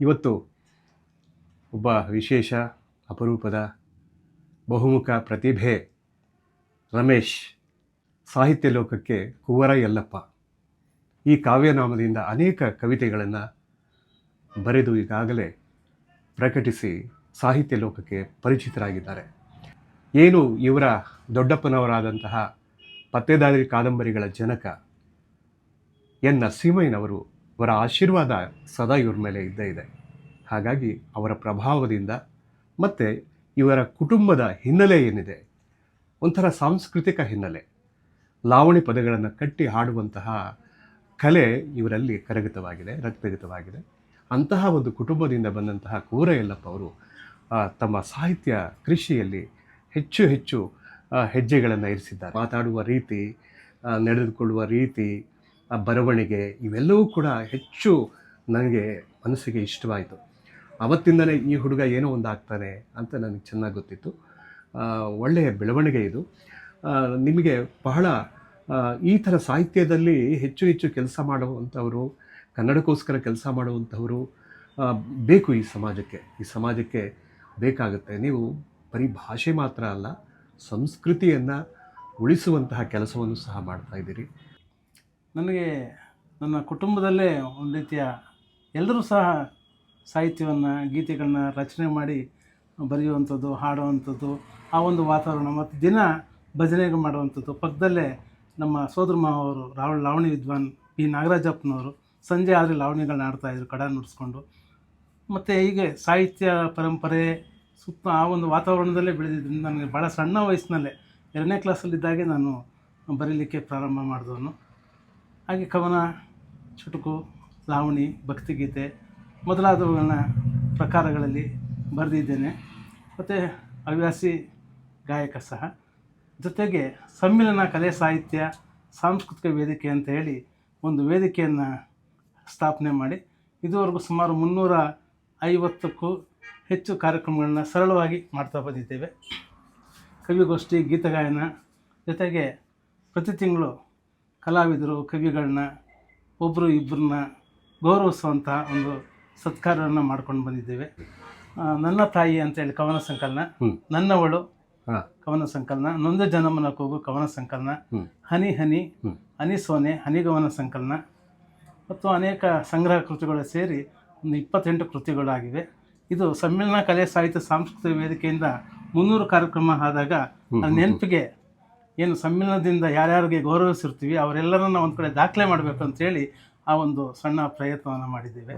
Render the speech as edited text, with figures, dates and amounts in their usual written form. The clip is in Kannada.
ಇವತ್ತು ಒಬ್ಬ ವಿಶೇಷ ಅಪರೂಪದ ಬಹುಮುಖ ಪ್ರತಿಭೆ ರಮೇಶ್ ಸಾಹಿತ್ಯ ಲೋಕಕ್ಕೆ ಕುವರ ಯಲ್ಲಪ್ಪ ಈ ಕಾವ್ಯನಾಮದಿಂದ ಅನೇಕ ಕವಿತೆಗಳನ್ನು ಬರೆದು ಈಗಾಗಲೇ ಪ್ರಕಟಿಸಿ ಸಾಹಿತ್ಯ ಲೋಕಕ್ಕೆ ಪರಿಚಿತರಾಗಿದ್ದಾರೆ. ಏನು ಇವರ ದೊಡ್ಡಪ್ಪನವರಾದಂತಹ ಪತ್ತೇದಾರಿ ಕಾದಂಬರಿಗಳ ಜನಕ ಎನ್ ನರಸಿಂಹಯ್ಯನವರು ಅವರ ಆಶೀರ್ವಾದ ಸದಾ ಇವ್ರ ಮೇಲೆ ಇದ್ದೇ ಇದೆ. ಹಾಗಾಗಿ ಅವರ ಪ್ರಭಾವದಿಂದ ಮತ್ತು ಇವರ ಕುಟುಂಬದ ಹಿನ್ನೆಲೆ ಏನಿದೆ, ಒಂಥರ ಸಾಂಸ್ಕೃತಿಕ ಹಿನ್ನೆಲೆ, ಲಾವಣಿ ಪದಗಳನ್ನು ಕಟ್ಟಿ ಹಾಡುವಂತಹ ಕಲೆ ಇವರಲ್ಲಿ ಕರಗತವಾಗಿದೆ, ರಕ್ತಗತವಾಗಿದೆ. ಅಂತಹ ಒಂದು ಕುಟುಂಬದಿಂದ ಬಂದಂತಹ ಕುವರ ಯಲ್ಲಪ್ಪ ಅವರು ತಮ್ಮ ಸಾಹಿತ್ಯ ಕೃಷಿಯಲ್ಲಿ ಹೆಚ್ಚು ಹೆಚ್ಚು ಹೆಜ್ಜೆಗಳನ್ನು ಇರಿಸಿದ್ದಾರೆ. ಮಾತಾಡುವ ರೀತಿ, ನಡೆದುಕೊಳ್ಳುವ ರೀತಿ, ಬರವಣಿಗೆ ಇವೆಲ್ಲವೂ ಕೂಡ ಹೆಚ್ಚು ನನಗೆ ಮನಸ್ಸಿಗೆ ಇಷ್ಟವಾಯಿತು. ಅವತ್ತಿಂದಲೇ ಈ ಹುಡುಗ ಏನೋ ಒಂದು ಆಗ್ತಾನೆ ಅಂತ ನನಗೆ ಚೆನ್ನಾಗಿ ಗೊತ್ತಿತ್ತು. ಒಳ್ಳೆಯ ಬೆಳವಣಿಗೆ ಇದು. ನಿಮಗೆ ಬಹಳ ಈ ಥರ ಸಾಹಿತ್ಯದಲ್ಲಿ ಹೆಚ್ಚು ಹೆಚ್ಚು ಕೆಲಸ ಮಾಡುವಂಥವರು, ಕನ್ನಡಕ್ಕೋಸ್ಕರ ಕೆಲಸ ಮಾಡುವಂಥವರು ಬೇಕು ಈ ಸಮಾಜಕ್ಕೆ ಬೇಕಾಗುತ್ತೆ. ನೀವು ಬರೀ ಭಾಷೆ ಮಾತ್ರ ಅಲ್ಲ, ಸಂಸ್ಕೃತಿಯನ್ನು ಉಳಿಸುವಂತಹ ಕೆಲಸವನ್ನು ಸಹ ಮಾಡ್ತಾಯಿದ್ದೀರಿ. ನನಗೆ ನನ್ನ ಕುಟುಂಬದಲ್ಲೇ ಒಂದು ರೀತಿಯ ಎಲ್ಲರೂ ಸಹ ಸಾಹಿತ್ಯವನ್ನು, ಗೀತೆಗಳನ್ನ ರಚನೆ ಮಾಡಿ ಬರೆಯುವಂಥದ್ದು, ಹಾಡುವಂಥದ್ದು, ಆ ಒಂದು ವಾತಾವರಣ ಮತ್ತು ದಿನ ಭಜನೆಗೆ ಮಾಡುವಂಥದ್ದು. ಪಕ್ಕದಲ್ಲೇ ನಮ್ಮ ಸೋದರ ಮಾವ ಅವರು ಲಾವಣಿ ವಿದ್ವಾನ್ ಪಿ ನಾಗರಾಜಪ್ಪನವರು ಸಂಜೆ ಆದರೆ ಲಾವಣಿಗಳನ್ನ ಆಡ್ತಾಯಿದ್ರು ಕಡ ನುಡಿಸ್ಕೊಂಡು. ಮತ್ತು ಹೀಗೆ ಸಾಹಿತ್ಯ ಪರಂಪರೆ ಸುತ್ತ ಆ ಒಂದು ವಾತಾವರಣದಲ್ಲೇ ಬೆಳೆದಿದ್ದರಿಂದ ನನಗೆ ಭಾಳ ಸಣ್ಣ ವಯಸ್ಸಿನಲ್ಲೇ 2ನೇ ಕ್ಲಾಸಲ್ಲಿದ್ದಾಗೆ ನಾನು ಬರೀಲಿಕ್ಕೆ ಪ್ರಾರಂಭ ಮಾಡಿದವನು. ಹಾಗೆ ಕವನ, ಚುಟುಕು, ಲಾವಣಿ, ಭಕ್ತಿಗೀತೆ ಮೊದಲಾದವುಗಳನ್ನ ಪ್ರಕಾರಗಳಲ್ಲಿ ಬರೆದಿದ್ದೇನೆ. ಮತ್ತು ಹವ್ಯಾಸಿ ಗಾಯಕ ಸಹ. ಜೊತೆಗೆ ಸಮ್ಮಿಲನ ಕಲೆ ಸಾಹಿತ್ಯ ಸಾಂಸ್ಕೃತಿಕ ವೇದಿಕೆ ಅಂತ ಹೇಳಿ ಒಂದು ವೇದಿಕೆಯನ್ನು ಸ್ಥಾಪನೆ ಮಾಡಿ ಇದುವರೆಗೂ ಸುಮಾರು 350ಕ್ಕೂ ಹೆಚ್ಚು ಕಾರ್ಯಕ್ರಮಗಳನ್ನ ಸರಳವಾಗಿ ಮಾಡ್ತಾ ಬಂದಿದ್ದೇವೆ. ಕವಿಗೋಷ್ಠಿ, ಗೀತಗಾಯನ, ಜೊತೆಗೆ ಪ್ರತಿ ತಿಂಗಳು ಕಲಾವಿದರು, ಕವಿಗಳನ್ನ ಒಬ್ಬರು ಇಬ್ಬರನ್ನ ಗೌರವಿಸುವಂಥ ಒಂದು ಸತ್ಕಾರವನ್ನು ಮಾಡ್ಕೊಂಡು ಬಂದಿದ್ದೇವೆ. ನನ್ನ ತಾಯಿ ಅಂತೇಳಿ ಕವನ ಸಂಕಲನ, ನನ್ನವಳು ಕವನ ಸಂಕಲನ, ನೊಂದ ಜನಮನ ಕೂಗು ಕವನ ಸಂಕಲನ, ಹನಿ ಹನಿ, ಹನಿ ಸೋನೆ, ಹನಿಗವನ ಸಂಕಲನ ಮತ್ತು ಅನೇಕ ಸಂಗ್ರಹ ಕೃತಿಗಳು ಸೇರಿ ಒಂದು 28 ಕೃತಿಗಳಾಗಿವೆ. ಇದು ಸಮ್ಮಿಲನ ಕಲೆ ಸಾಹಿತ್ಯ ಸಾಂಸ್ಕೃತಿಕ ವೇದಿಕೆಯಿಂದ 300 ಕಾರ್ಯಕ್ರಮ ಆದಾಗ ನೆನಪಿಗೆ ಏನು ಸಮ್ಮಿಲನದಿಂದ ಯಾರ್ಯಾರಿಗೆ ಗೌರವಿಸಿರ್ತೀವಿ ಅವರೆಲ್ಲರನ್ನ ಒಂದು ಕಡೆ ದಾಖಲೆ ಮಾಡಬೇಕು ಅಂತೇಳಿ ಆ ಒಂದು ಸಣ್ಣ ಪ್ರಯತ್ನವನ್ನು ಮಾಡಿದ್ದೇವೆ.